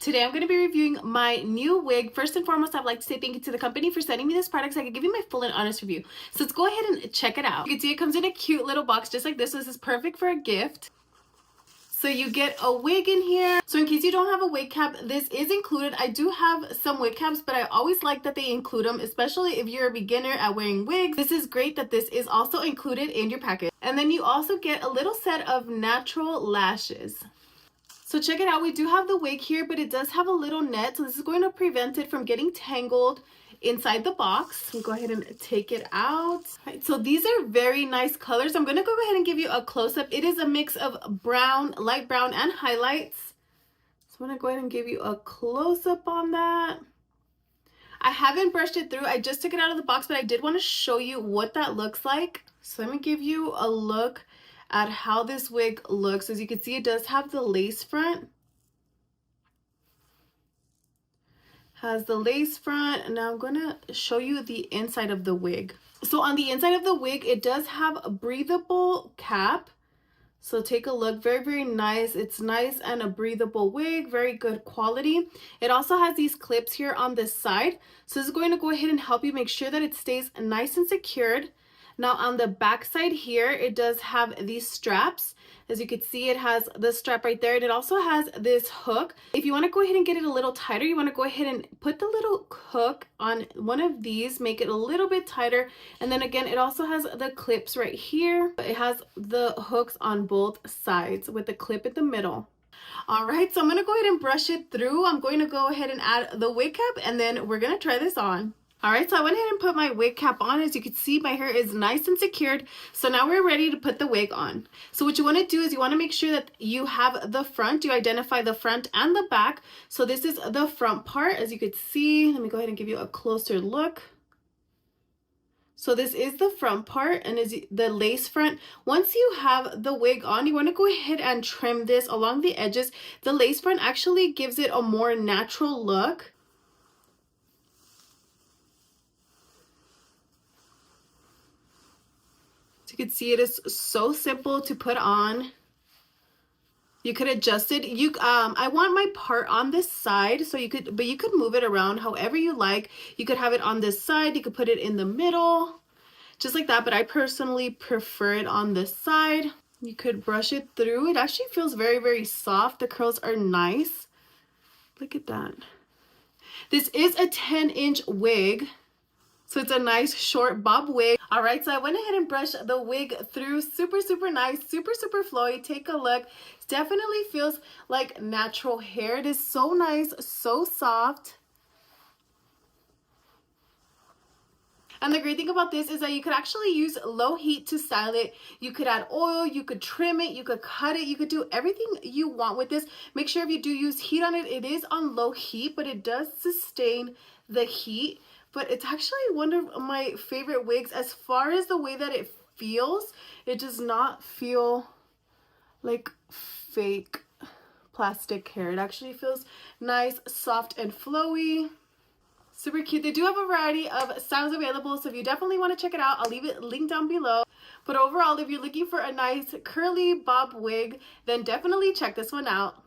Today I'm going to be reviewing my new wig. First and foremost, I'd like to say thank you to the company for sending me this product so I can give you my full and honest review. So let's go ahead and check it out. You can see it comes in a cute little box just like this. So this is perfect for a gift. So you get a wig in here. So in case you don't have a wig cap, this is included. I do have some wig caps, but I always like that they include them, especially if you're a beginner at wearing wigs. This is great that this is also included in your package. And then you also get a little set of natural lashes. So check it out, we do have the wig here, but it does have a little net, so this is going to prevent it from getting tangled inside the box. We'll go ahead and take it out. All right, so these are very nice colors. I'm going to go ahead and give you a close-up. It is a mix of brown, light brown, and highlights. So I'm going to go ahead and give you a close-up on that. I haven't brushed it through. I just took it out of the box, but I did want to show you what that looks like. So let me give you a look at how this wig looks. As you can see, it does have the lace front. Has the lace front, and now I'm gonna show you the inside of the wig. So on the inside of the wig, it does have a breathable cap. So take a look, very nice. It's nice and a breathable wig, very good quality. It also has these clips here on this side. So this is going to go ahead and help you make sure that it stays nice and secured. Now on the back side here, it does have these straps. As you can see, it has the strap right there, and it also has this hook. If you want to go ahead and get it a little tighter, you want to go ahead and put the little hook on one of these, make it a little bit tighter. And then again, it also has the clips right here. It has the hooks on both sides with the clip in the middle. All right, so I'm going to go ahead and brush it through. I'm going to go ahead and add the wig cap, and then we're going to try this on. All right, so I went ahead and put my wig cap on. As you can see, my hair is nice and secured. So now we're ready to put the wig on. So what you want to do is you want to make sure that you have the front. You identify the front and the back. So this is the front part. As you could see, let me go ahead and give you a closer look. So this is the front part, and is the lace front. Once you have the wig on, you want to go ahead and trim this along the edges. The lace front actually gives it a more natural look. You can see it is so simple to put on. You could adjust it. I want my part on this side, so you could move it around however you like. You could have it on this side, you could put it in the middle, just like that, but I personally prefer it on this side. You could brush it through. It actually feels very soft. The curls are nice. Look at that. This is a 10-inch wig. So it's a nice short bob wig. All right, so I went ahead and brushed the wig through. Super nice, super flowy. Take a look. It definitely feels like natural hair. It is so nice, so soft. And the great thing about this is that you could actually use low heat to style it. You could add oil, you could trim it, you could cut it, you could do everything you want with this. Make sure if you do use heat on it, it is on low heat, but it does sustain the heat. But it's actually one of my favorite wigs. As far as the way that it feels, it does not feel like fake plastic hair. It actually feels nice, soft, and flowy. Super cute. They do have a variety of styles available, so if you definitely want to check it out, I'll leave it linked down below. But overall, if you're looking for a nice curly bob wig, then definitely check this one out.